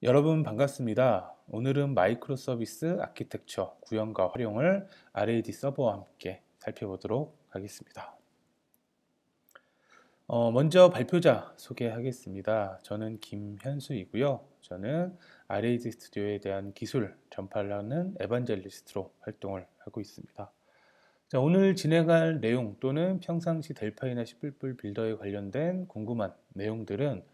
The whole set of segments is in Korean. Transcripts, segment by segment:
여러분 반갑습니다. 오늘은 마이크로 서비스 아키텍처 구현과 활용을 RAD 서버와 함께 살펴보도록 하겠습니다. 먼저 발표자 소개하겠습니다. 저는 김현수이고요. 저는 RAD 스튜디오에 대한 기술 전파를 하는 에반젤리스트로 활동을 하고 있습니다. 자, 오늘 진행할 내용 또는 평상시 델파이나 C++ 빌더에 관련된 궁금한 내용들은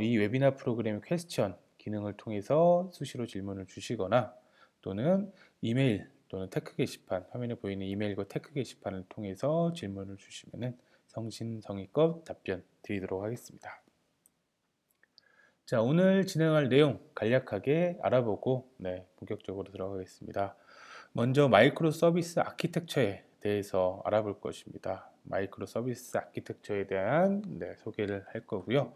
이 웨비나 프로그램의 퀘스천 기능을 통해서 수시로 질문을 주시거나 또는 이메일 또는 테크 게시판, 화면에 보이는 이메일과 테크 게시판을 통해서 질문을 주시면 성심성의껏 답변 드리도록 하겠습니다. 자, 오늘 진행할 내용 간략하게 알아보고 본격적으로 들어가겠습니다. 먼저 마이크로 서비스 아키텍처에 대해서 알아볼 것입니다. 마이크로 서비스 아키텍처에 대한 소개를 할 거고요.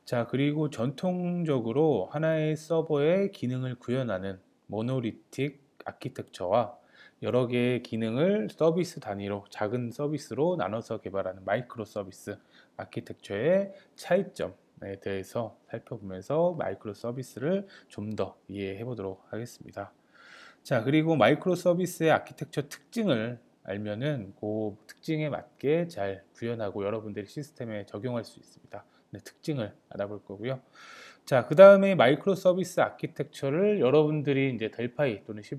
자, 그리고 전통적으로 하나의 서버의 기능을 구현하는 모노리틱 아키텍처와 여러 개의 기능을 서비스 단위로 작은 서비스로 나눠서 개발하는 마이크로 서비스 아키텍처의 차이점에 대해서 살펴보면서 마이크로 서비스를 좀 더 이해해 보도록 하겠습니다. 자, 그리고 마이크로 서비스의 아키텍처 특징을 알면은 그 특징에 맞게 잘 구현하고 여러분들이 시스템에 적용할 수 있습니다. 특징을 알아볼 거고요. 자, 그 다음에 마이크로 서비스 아키텍처를 여러분들이 이제 델파이 또는 C++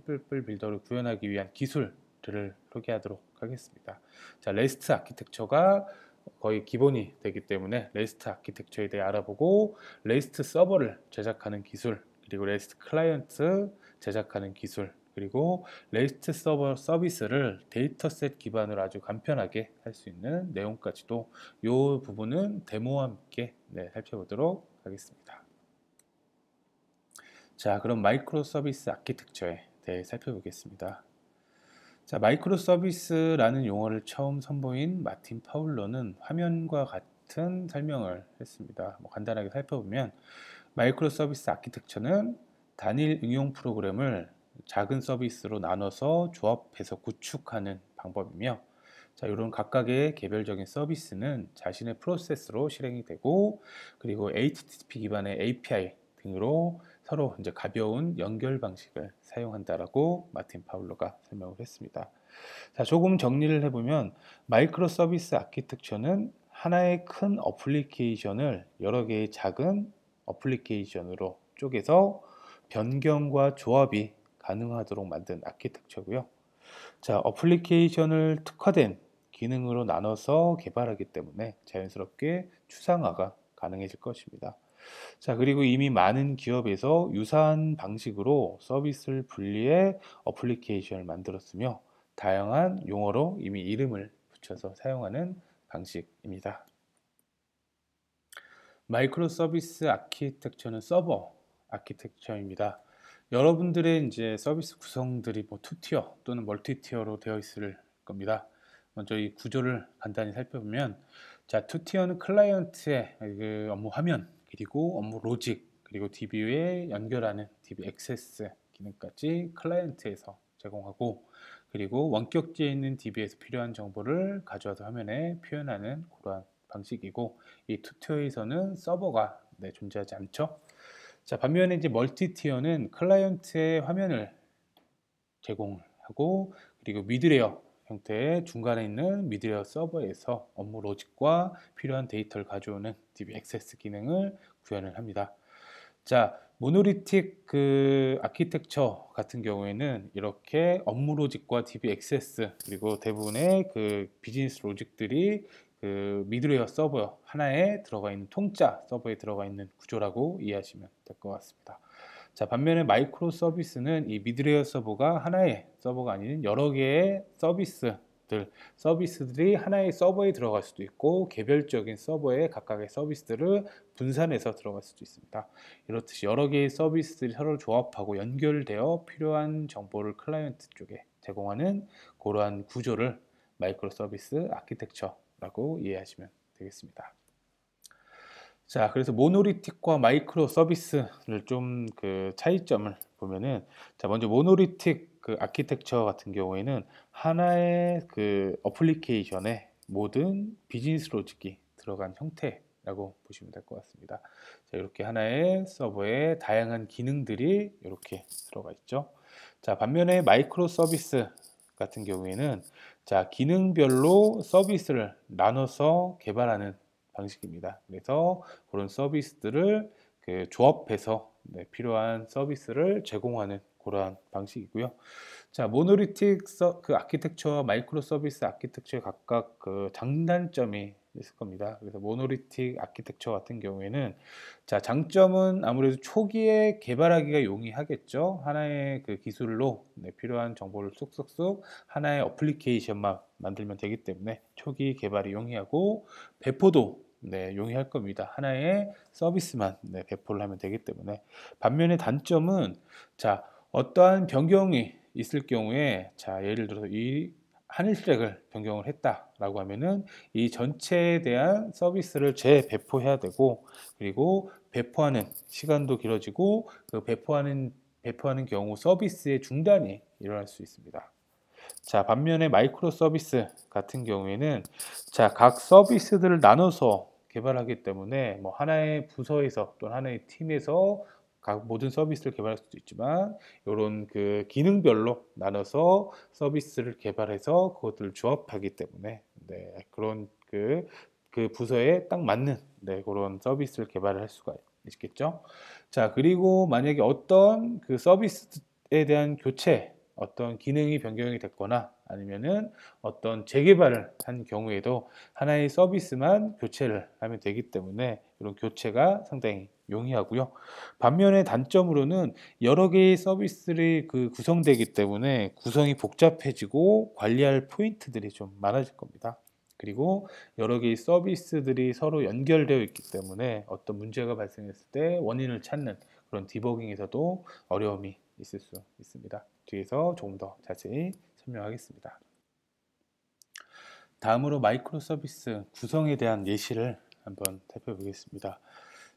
빌더를 구현하기 위한 기술들을 소개하도록 하겠습니다. 자, 레스트 아키텍처가 거의 기본이 되기 때문에 레스트 아키텍처에 대해 알아보고 레스트 서버를 제작하는 기술, 그리고 레스트 클라이언트 제작하는 기술, 그리고 레스트 서버 서비스를 데이터셋 기반으로 아주 간편하게 할 수 있는 내용까지도 이 부분은 데모와 함께 살펴보도록 하겠습니다. 자, 그럼 마이크로 서비스 아키텍처에 대해 살펴보겠습니다. 자, 마이크로 서비스라는 용어를 처음 선보인 마틴 파울러는 화면과 같은 설명을 했습니다. 간단하게 살펴보면 마이크로 서비스 아키텍처는 단일 응용 프로그램을 작은 서비스로 나눠서 조합해서 구축하는 방법이며, 자, 이런 각각의 개별적인 서비스는 자신의 프로세스로 실행이 되고, 그리고 HTTP 기반의 API 등으로 서로 이제 가벼운 연결 방식을 사용한다라고 마틴 파울러가 설명을 했습니다. 자, 조금 정리를 해보면 마이크로 서비스 아키텍처는 하나의 큰 어플리케이션을 여러 개의 작은 어플리케이션으로 쪼개서 변경과 조합이 가능하도록 만든 아키텍처고요. 자, 어플리케이션을 특화된 기능으로 나눠서 개발하기 때문에 자연스럽게 추상화가 가능해질 것입니다. 자, 그리고 이미 많은 기업에서 유사한 방식으로 서비스를 분리해 어플리케이션을 만들었으며 다양한 용어로 이미 이름을 붙여서 사용하는 방식입니다. 마이크로 서비스 아키텍처는 서버 아키텍처입니다. 여러분들의 이제 서비스 구성들이 2티어 또는 멀티티어로 되어 있을 겁니다. 먼저 이 구조를 간단히 살펴보면, 자, 2티어는 클라이언트의 그 업무 화면, 그리고 업무 로직, 그리고 DB에 연결하는 DB 액세스 기능까지 클라이언트에서 제공하고, 그리고 원격지에 있는 DB에서 필요한 정보를 가져와서 화면에 표현하는 그러한 방식이고, 이 2티어에서는 서버가 존재하지 않죠. 자, 반면에 이제 멀티티어는 클라이언트의 화면을 제공하고, 그리고 미드레어 형태의 중간에 있는 미드레어 서버에서 업무 로직과 필요한 데이터를 가져오는 DB 액세스 기능을 구현을 합니다. 자, 모노리틱 그 아키텍처 같은 경우에는 이렇게 업무 로직과 DB 액세스, 그리고 대부분의 그 비즈니스 로직들이 그 미드웨어 서버 하나에 들어가 있는 통짜 서버에 들어가 있는 구조라고 이해하시면 될 것 같습니다. 자, 반면에 마이크로 서비스는 이 미드웨어 서버가 하나의 서버가 아닌 여러 개의 서비스들이 하나의 서버에 들어갈 수도 있고, 개별적인 서버에 각각의 서비스들을 분산해서 들어갈 수도 있습니다. 이렇듯이 여러 개의 서비스들이 서로 조합하고 연결되어 필요한 정보를 클라이언트 쪽에 제공하는 그러한 구조를 마이크로 서비스 아키텍처라고 이해하시면 되겠습니다. 자, 그래서 모노리틱과 마이크로 서비스를 좀 그 차이점을 보면은, 자, 먼저 모노리틱 그 아키텍처 같은 경우에는 하나의 그 어플리케이션에 모든 비즈니스 로직이 들어간 형태라고 라고 보시면 될 것 같습니다. 자, 이렇게 하나의 서버에 다양한 기능들이 이렇게 들어가 있죠. 자, 반면에 마이크로 서비스 같은 경우에는 자, 기능별로 서비스를 나눠서 개발하는 방식입니다. 그래서 그런 서비스들을 그 조합해서 필요한 서비스를 제공하는 그러한 방식이고요. 자, 모노리틱 그 아키텍처와 마이크로 서비스 아키텍처의 각각 그 장단점이 있을 겁니다. 그래서 모노리틱 아키텍처 같은 경우에는 자, 장점은 아무래도 초기에 개발하기가 용이하겠죠. 하나의 그 기술로 필요한 정보를 쏙쏙쏙 하나의 어플리케이션만 만들면 되기 때문에 초기 개발이 용이하고 배포도 용이할 겁니다. 하나의 서비스만 배포를 하면 되기 때문에. 반면에 단점은 자, 어떠한 변경이 있을 경우에 자, 예를 들어서 이 하늘색을 변경을 했다라고 하면은 이 전체에 대한 서비스를 재배포해야 되고, 그리고 배포하는 시간도 길어지고 그 배포하는 경우 서비스의 중단이 일어날 수 있습니다. 자, 반면에 마이크로 서비스 같은 경우에는 자, 각 서비스들을 나눠서 개발하기 때문에 뭐 하나의 부서에서 또는 하나의 팀에서 각 모든 서비스를 개발할 수도 있지만 이런 그 기능별로 나눠서 서비스를 개발해서 그것들을 조합하기 때문에 그런 그 부서에 딱 맞는 그런 서비스를 개발을 할 수가 있겠죠. 자, 그리고 만약에 어떤 그 서비스에 대한 교체 어떤 기능이 변경이 됐거나 아니면은 어떤 재개발을 한 경우에도 하나의 서비스만 교체를 하면 되기 때문에 이런 교체가 상당히 용이하고요. 반면에 단점으로는 여러 개의 서비스들이 그 구성되기 때문에 구성이 복잡해지고 관리할 포인트들이 좀 많아질 겁니다. 그리고 여러 개의 서비스들이 서로 연결되어 있기 때문에 어떤 문제가 발생했을 때 원인을 찾는 그런 디버깅에서도 어려움이 있을 수 있습니다. 뒤에서 조금 더 자세히 설명하겠습니다. 다음으로 마이크로 서비스 구성에 대한 예시를 한번 살펴보겠습니다.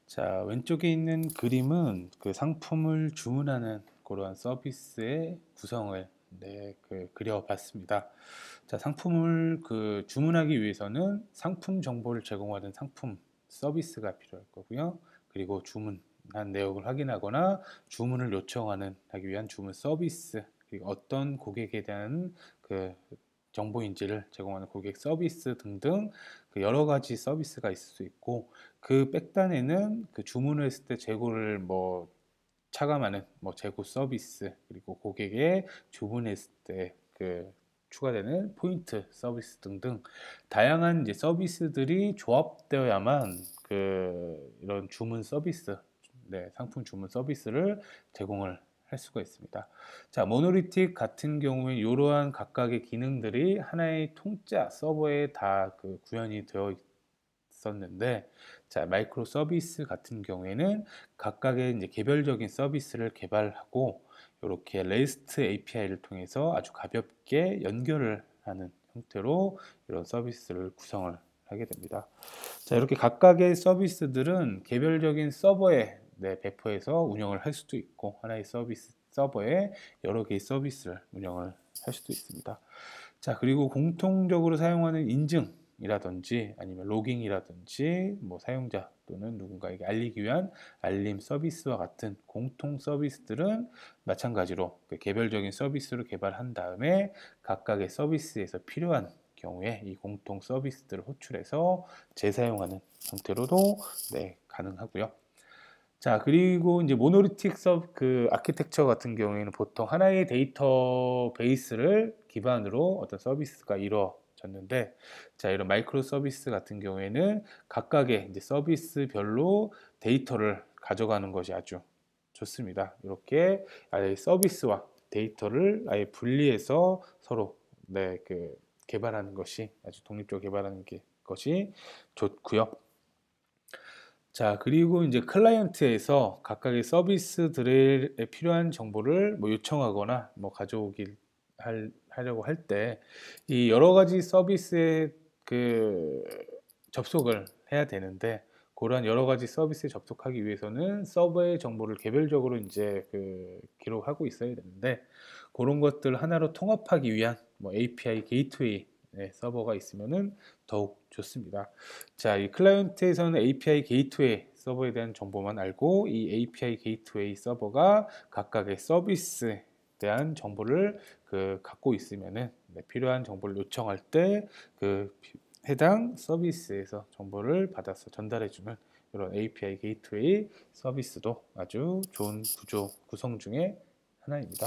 자, 왼쪽에 있는 그림은 그 상품을 주문하는 그러한 서비스의 구성을 그려봤습니다. 자, 상품을 그 주문하기 위해서는 상품 정보를 제공하는 상품 서비스가 필요할 거고요. 그리고 주문한 내역을 확인하거나 주문을 하기 위한 주문 서비스, 그리고 어떤 고객에 대한 그 정보인지를 제공하는 고객 서비스 등등 그 여러 가지 서비스가 있을 수 있고, 그 백단에는 그 주문을 했을 때 재고를 뭐 차감하는 뭐 재고 서비스, 그리고 고객의 주문했을 때 그 추가되는 포인트 서비스 등등 다양한 이제 서비스들이 조합되어야만 그 이런 주문 서비스, 상품 주문 서비스를 제공을 할 수가 있습니다. 자, 모노리틱 같은 경우에 이러한 각각의 기능들이 하나의 통짜 서버에 다 그 구현이 되어 있었는데, 자, 마이크로 서비스 같은 경우에는 각각의 이제 개별적인 서비스를 개발하고 이렇게 REST API를 통해서 아주 가볍게 연결을 하는 형태로 이런 서비스를 구성을 하게 됩니다. 자, 이렇게 각각의 서비스들은 개별적인 서버에 배포해서 운영을 할 수도 있고 하나의 서비스 서버에 여러 개의 서비스를 운영을 할 수도 있습니다. 자, 그리고 공통적으로 사용하는 인증이라든지 아니면 로깅이라든지 뭐 사용자 또는 누군가에게 알리기 위한 알림 서비스와 같은 공통 서비스들은 마찬가지로 그 개별적인 서비스를 개발한 다음에 각각의 서비스에서 필요한 경우에 이 공통 서비스들을 호출해서 재사용하는 형태로도 가능하고요. 자, 그리고 이제 모노리틱 그 아키텍처 같은 경우에는 보통 하나의 데이터베이스를 기반으로 어떤 서비스가 이루어졌는데, 자, 이런 마이크로 서비스 같은 경우에는 각각의 이제 서비스별로 데이터를 가져가는 것이 아주 좋습니다. 이렇게 아예 서비스와 데이터를 아예 분리해서 서로 그 개발하는 것이 아주 독립적으로 개발하는 것이 좋고요. 자, 그리고 이제 클라이언트에서 각각의 서비스들에 필요한 정보를 뭐 요청하거나 뭐 하려고 할 때 이 여러 가지 서비스에 그 접속을 해야 되는데, 그러한 여러 가지 서비스에 접속하기 위해서는 서버의 정보를 개별적으로 이제 그 기록하고 있어야 되는데, 그런 것들 하나로 통합하기 위한 뭐 API 게이트웨이 서버가 있으면은 더욱 좋습니다. 자, 이 클라이언트에서는 API 게이트웨이 서버에 대한 정보만 알고 이 API 게이트웨이 서버가 각각의 서비스에 대한 정보를 갖고 있으면은 필요한 정보를 요청할 때 해당 서비스에서 정보를 받아서 전달해주는 이런 API 게이트웨이 서비스도 아주 좋은 구성 중에 하나입니다.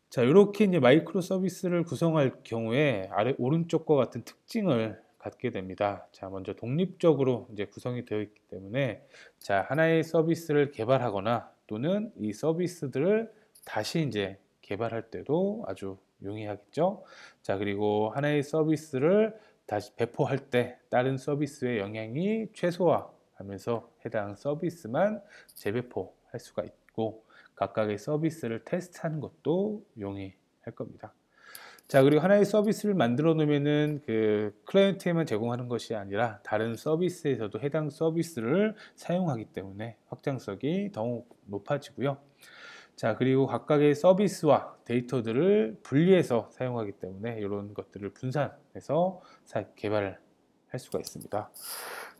자, 이렇게 이제 마이크로 서비스를 구성할 경우에 오른쪽과 같은 특징을 갖게 됩니다. 자, 먼저 독립적으로 이제 구성이 되어 있기 때문에 자, 하나의 서비스를 개발하거나 또는 이 서비스들을 다시 이제 개발할 때도 아주 용이하겠죠. 자, 그리고 하나의 서비스를 다시 배포할 때 다른 서비스의 영향이 최소화하면서 해당 서비스만 재배포할 수가 있고 각각의 서비스를 테스트하는 것도 용이할 겁니다. 자, 그리고 하나의 서비스를 만들어 놓으면은 클라이언트에만 제공하는 것이 아니라 다른 서비스에서도 해당 서비스를 사용하기 때문에 확장성이 더욱 높아지고요. 자, 그리고 각각의 서비스와 데이터들을 분리해서 사용하기 때문에 이런 것들을 분산해서 개발을 할 수가 있습니다.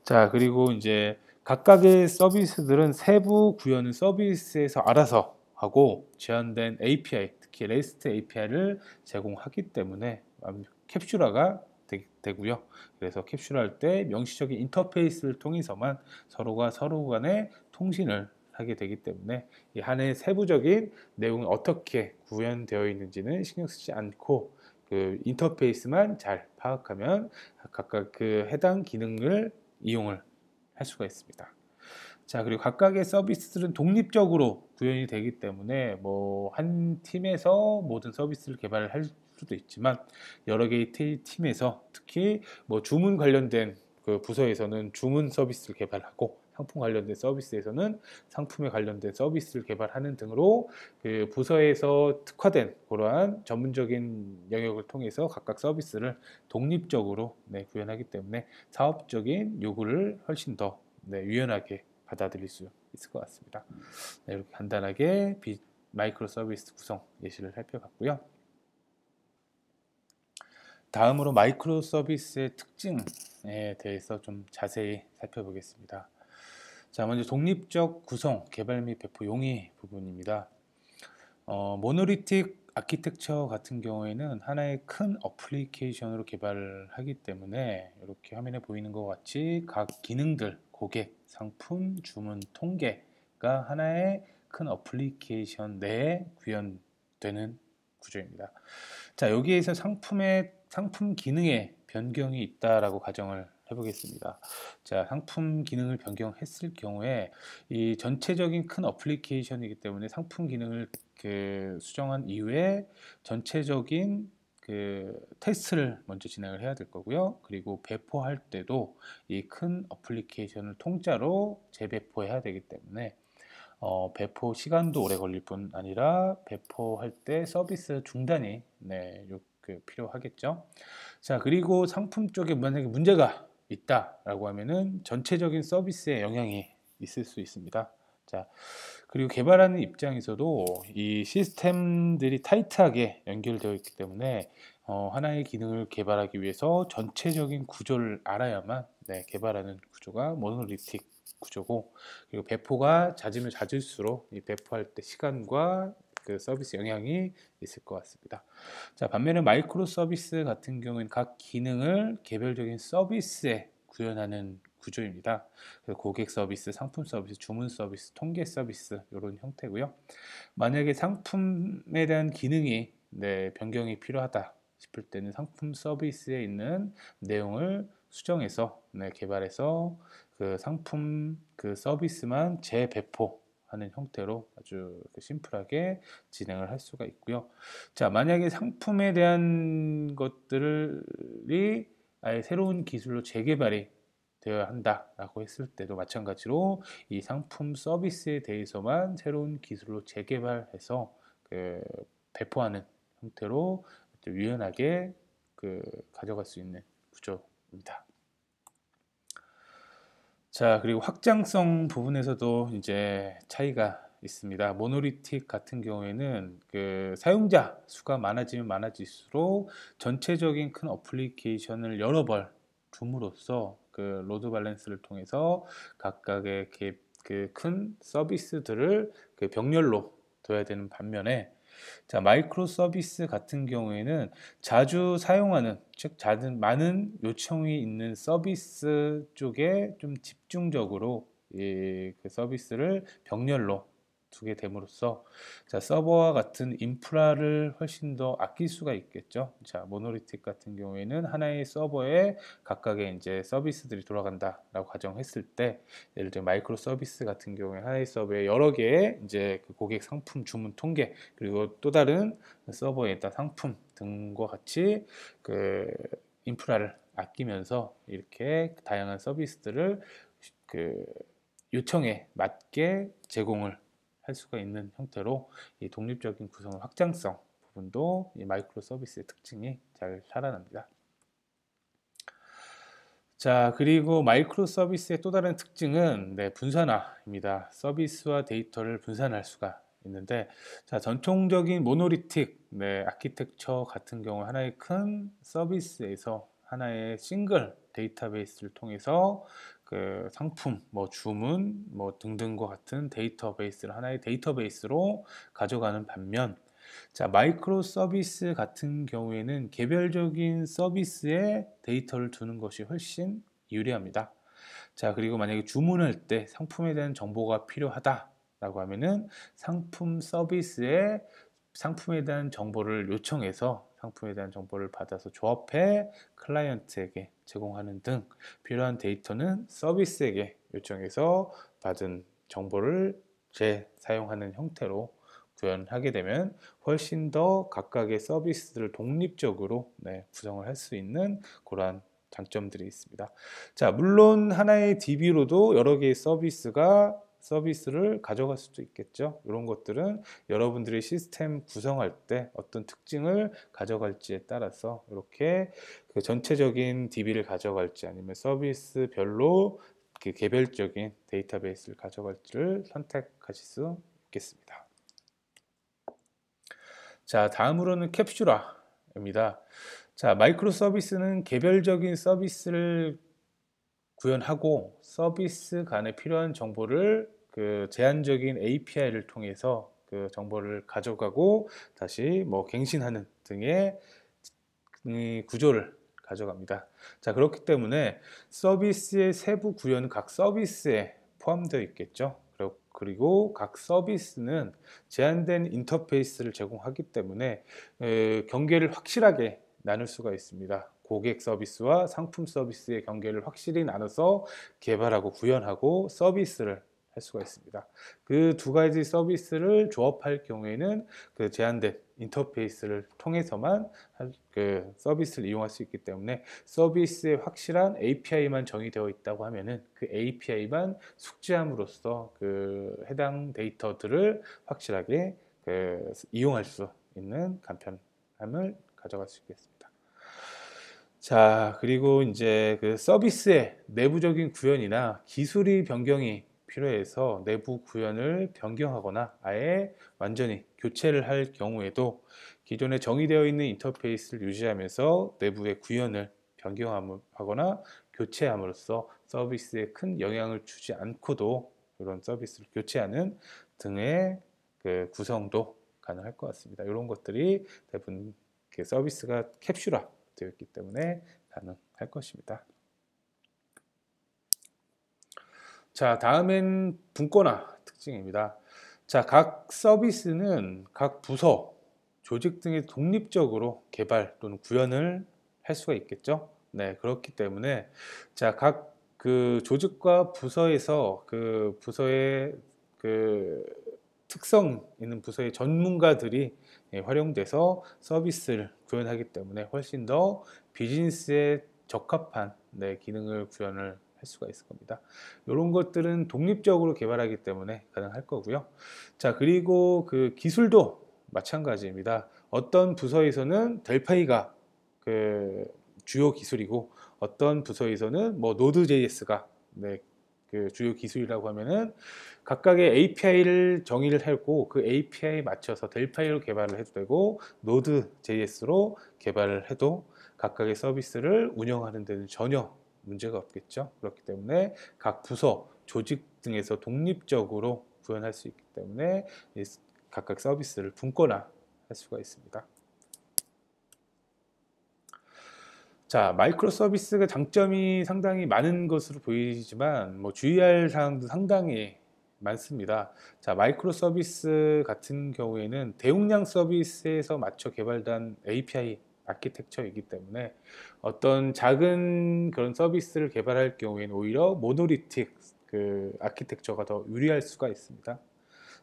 자, 그리고 이제 각각의 서비스들은 세부 구현은 서비스에서 알아서 하고 제한된 API, 특히 REST API를 제공하기 때문에 캡슐화가 되고요. 그래서 캡슐화할 때 명시적인 인터페이스를 통해서만 서로가 서로 간의 통신을 하게 되기 때문에 이 하나의 세부적인 내용이 어떻게 구현되어 있는지는 신경 쓰지 않고 인터페이스만 잘 파악하면 각각 해당 기능을 이용을 할 수가 있습니다. 자, 그리고 각각의 서비스들은 독립적으로 구현이 되기 때문에 뭐 한 팀에서 모든 서비스를 개발을 할 수도 있지만 여러 개의 팀에서 특히 뭐 주문 관련된 부서에서는 주문 서비스를 개발하고 상품 관련된 서비스에서는 상품에 관련된 서비스를 개발하는 등으로 부서에서 특화된 그러한 전문적인 영역을 통해서 각각 서비스를 독립적으로 구현하기 때문에 사업적인 요구를 훨씬 더 유연하게 받아들일 수 있을 것 같습니다. 이렇게 간단하게 마이크로 서비스 구성 예시를 살펴봤고요. 다음으로 마이크로 서비스의 특징에 대해서 좀 자세히 살펴보겠습니다. 자, 먼저 독립적 구성, 개발 및 배포 용이 부분입니다. 모노리틱 아키텍처 같은 경우에는 하나의 큰 어플리케이션으로 개발을 하기 때문에 이렇게 화면에 보이는 것 같이 각 기능들, 고객, 상품, 주문, 통계가 하나의 큰 어플리케이션 내에 구현되는 구조입니다. 자, 여기에서 상품 기능에 변경이 있다라고 가정을 해보겠습니다. 자, 상품 기능을 변경했을 경우에 이 전체적인 큰 어플리케이션이기 때문에 상품 기능을 수정한 이후에 전체적인 테스트를 먼저 진행을 해야 될 거고요. 그리고 배포할 때도 이 큰 어플리케이션을 통짜로 재배포해야 되기 때문에 배포 시간도 오래 걸릴 뿐 아니라 배포할 때 서비스 중단이 필요하겠죠. 자, 그리고 상품 쪽에 만약에 문제가 있다라고 하면은 전체적인 서비스에 영향이 있을 수 있습니다. 자, 그리고 개발하는 입장에서도 이 시스템들이 타이트하게 연결되어 있기 때문에 하나의 기능을 개발하기 위해서 전체적인 구조를 알아야만 개발하는 구조가 모노리틱 구조고, 그리고 배포가 잦으면 잦을수록 이 배포할 때 시간과 서비스 영향이 있을 것 같습니다. 자, 반면에 마이크로 서비스 같은 경우는 각 기능을 개별적인 서비스에 구현하는 구조입니다. 그래서 고객 서비스, 상품 서비스, 주문 서비스, 통계 서비스 이런 형태고요. 만약에 상품에 대한 기능이 변경이 필요하다 싶을 때는 상품 서비스에 있는 내용을 수정해서 개발해서 상품 서비스만 재배포하는 형태로 아주 심플하게 진행을 할 수가 있고요. 자, 만약에 상품에 대한 것들이 아예 새로운 기술로 재개발이 되어야 한다라고 했을 때도 마찬가지로 이 상품 서비스에 대해서만 새로운 기술로 재개발해서 배포하는 형태로 유연하게 가져갈 수 있는 구조입니다. 자, 그리고 확장성 부분에서도 이제 차이가 있습니다. 모노리틱 같은 경우에는 사용자 수가 많아지면 많아질수록 전체적인 큰 어플리케이션을 여러 벌 줌으로써 그 로드 밸런스를 통해서 각각의 그 큰 서비스들을 그 병렬로 둬야 되는 반면에, 자, 마이크로 서비스 같은 경우에는 자주 사용하는, 즉 많은 요청이 있는 서비스 쪽에 좀 집중적으로 그 서비스를 병렬로 두게 됨으로써, 자, 서버와 같은 인프라를 훨씬 더 아낄 수가 있겠죠. 자, 모노리틱 같은 경우에는 하나의 서버에 각각의 이제 서비스들이 돌아간다라고 가정했을 때, 예를 들어 마이크로 서비스 같은 경우에 하나의 서버에 여러 개의 이제 그 고객 상품 주문 통계, 그리고 또 다른 서버에 있다 상품 등과 같이 그 인프라를 아끼면서 이렇게 다양한 서비스들을 그 요청에 맞게 제공을 할 수가 있는 형태로, 이 독립적인 구성의 확장성 부분도 이 마이크로 서비스의 특징이 잘 살아납니다. 자, 그리고 마이크로 서비스의 또 다른 특징은 분산화입니다. 서비스와 데이터를 분산할 수가 있는데, 자, 전통적인 모노리틱 아키텍처 같은 경우 하나의 큰 서비스에서 하나의 싱글 데이터베이스를 통해서 그 상품, 뭐 주문, 뭐 등등과 같은 데이터베이스를 하나의 데이터베이스로 가져가는 반면, 자, 마이크로 서비스 같은 경우에는 개별적인 서비스에 데이터를 두는 것이 훨씬 유리합니다. 자, 그리고 만약에 주문할 때 상품에 대한 정보가 필요하다라고 하면은 상품 서비스에 상품에 대한 정보를 요청해서 상품에 대한 정보를 받아서 조합해 클라이언트에게 제공하는 등, 필요한 데이터는 서비스에게 요청해서 받은 정보를 재사용하는 형태로 구현하게 되면 훨씬 더 각각의 서비스들을 독립적으로 구성을 할 수 있는 그러한 장점들이 있습니다. 자, 물론 하나의 DB로도 여러 개의 서비스를 가져갈 수도 있겠죠. 이런 것들은 여러분들의 시스템 구성할 때 어떤 특징을 가져갈지에 따라서 이렇게 그 전체적인 DB를 가져갈지 아니면 서비스별로 그 개별적인 데이터베이스를 가져갈지를 선택하실 수 있겠습니다. 자, 다음으로는 캡슐화입니다. 자, 마이크로 서비스는 개별적인 서비스를 구현하고 서비스 간에 필요한 정보를 그 제한적인 API를 통해서 그 정보를 가져가고 다시 뭐 갱신하는 등의 구조를 가져갑니다. 자, 그렇기 때문에 서비스의 세부 구현은 각 서비스에 포함되어 있겠죠. 그리고 각 서비스는 제한된 인터페이스를 제공하기 때문에 경계를 확실하게 나눌 수가 있습니다. 고객 서비스와 상품 서비스의 경계를 확실히 나눠서 개발하고 구현하고 서비스를 할 수가 있습니다. 그 두 가지 서비스를 조합할 경우에는 그 제한된 인터페이스를 통해서만 그 서비스를 이용할 수 있기 때문에, 서비스의 확실한 API만 정의되어 있다고 하면은 그 API만 숙지함으로써 그 해당 데이터들을 확실하게 그 이용할 수 있는 간편함을 가져갈 수 있겠습니다. 자, 그리고 이제 그 서비스의 내부적인 구현이나 기술이 변경이 필요해서 내부 구현을 변경하거나 아예 완전히 교체를 할 경우에도 기존에 정의되어 있는 인터페이스를 유지하면서 내부의 구현을 변경하거나 교체함으로써 서비스에 큰 영향을 주지 않고도 이런 서비스를 교체하는 등의 그 구성도 가능할 것 같습니다. 이런 것들이 대부분 서비스가 캡슐화 되어 있기 때문에 가능할 것입니다. 자, 다음엔 분권화 특징입니다. 자, 각 서비스는 각 부서, 조직 등의 독립적으로 개발 또는 구현을 할 수가 있겠죠. 네, 그렇기 때문에 자, 각 그 조직과 부서에서 그 부서의 그 특성 있는 부서의 전문가들이 활용돼서 서비스를 구현하기 때문에 훨씬 더 비즈니스에 적합한 기능을 구현을 할 수가 있을 겁니다. 이런 것들은 독립적으로 개발하기 때문에 가능할 거고요. 자, 그리고 그 기술도 마찬가지입니다. 어떤 부서에서는 델파이가 그 주요 기술이고 어떤 부서에서는 뭐 노드.js가 그 주요 기술이라고 하면은 각각의 API를 정의를 하고 그 API에 맞춰서 델파이로 개발을 해도 되고 노드.js로 개발을 해도 각각의 서비스를 운영하는 데는 전혀 문제가 없겠죠. 그렇기 때문에 각 부서, 조직 등에서 독립적으로 구현할 수 있기 때문에 각각 서비스를 분권화할 수가 있습니다. 자, 마이크로 서비스가 장점이 상당히 많은 것으로 보이지만 뭐 주의할 사항도 상당히 많습니다. 자, 마이크로 서비스 같은 경우에는 대용량 서비스에서 맞춰 개발된 API 아키텍처이기 때문에 어떤 작은 그런 서비스를 개발할 경우에는 오히려 모노리틱 그 아키텍처가 더 유리할 수가 있습니다.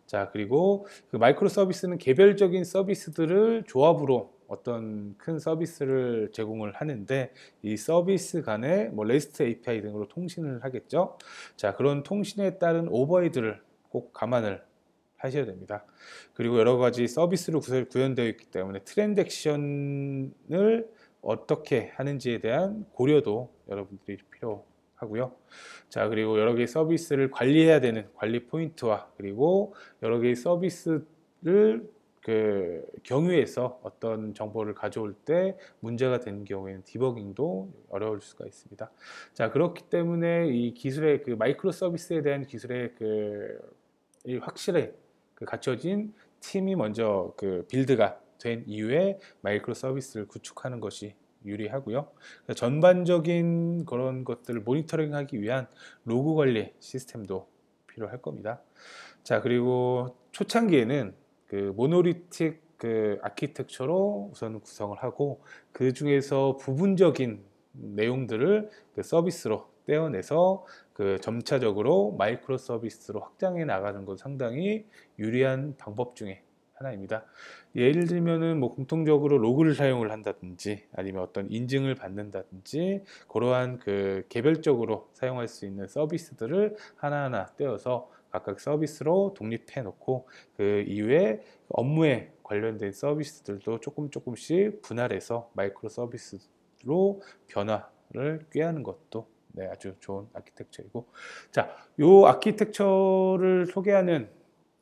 자, 그리고 그 마이크로 서비스는 개별적인 서비스들을 조합으로 어떤 큰 서비스를 제공을 하는데 이 서비스 간에 뭐 REST API 등으로 통신을 하겠죠. 자, 그런 통신에 따른 오버헤드를 꼭 감안을 하셔야 됩니다. 그리고 여러 가지 서비스로 구현되어 있기 때문에 트랜잭션을 어떻게 하는지에 대한 고려도 여러분들이 필요하고요. 자, 그리고 여러 개의 서비스를 관리해야 되는 관리 포인트와 그리고 여러 개의 서비스를 그 경유해서 어떤 정보를 가져올 때 문제가 되는 경우에는 디버깅도 어려울 수가 있습니다. 자, 그렇기 때문에 이 기술의 그 마이크로 서비스에 대한 기술의 이 확실히 그 갖춰진 팀이 먼저 그 빌드가 된 이후에 마이크로 서비스를 구축하는 것이 유리하고요. 전반적인 그런 것들을 모니터링하기 위한 로그 관리 시스템도 필요할 겁니다. 자, 그리고 초창기에는 그 모노리틱 그 아키텍처로 우선 구성을 하고 그 중에서 부분적인 내용들을 그 서비스로 떼어내서 그 점차적으로 마이크로 서비스로 확장해 나가는 건 상당히 유리한 방법 중에 하나입니다. 예를 들면은 뭐 공통적으로 로그를 사용을 한다든지 아니면 어떤 인증을 받는다든지 그러한 그 개별적으로 사용할 수 있는 서비스들을 하나하나 떼어서 각각 서비스로 독립해 놓고 그 이후에 업무에 관련된 서비스들도 조금씩 분할해서 마이크로 서비스로 변화를 꾀하는 것도 네, 아주 좋은 아키텍처이고, 자, 요 아키텍처를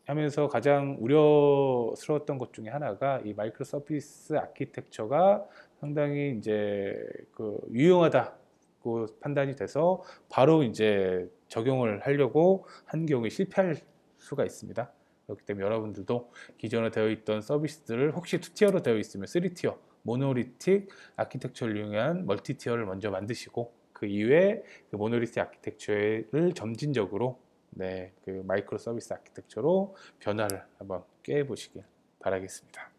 하면서 가장 우려스러웠던 것 중에 하나가 이 마이크로 서비스 아키텍처가 상당히 이제 그 유용하다고 판단이 돼서 바로 이제 적용을 하려고 한 경우에 실패할 수가 있습니다. 그렇기 때문에 여러분들도 기존에 되어 있던 서비스들을 혹시 2티어로 되어 있으면 3티어 모노리틱 아키텍처를 이용한 멀티티어를 먼저 만드시고 그 이후에 그 모노리틱 아키텍처를 점진적으로 네, 그 마이크로 서비스 아키텍처로 변화를 한번 꾀해 보시길 바라겠습니다.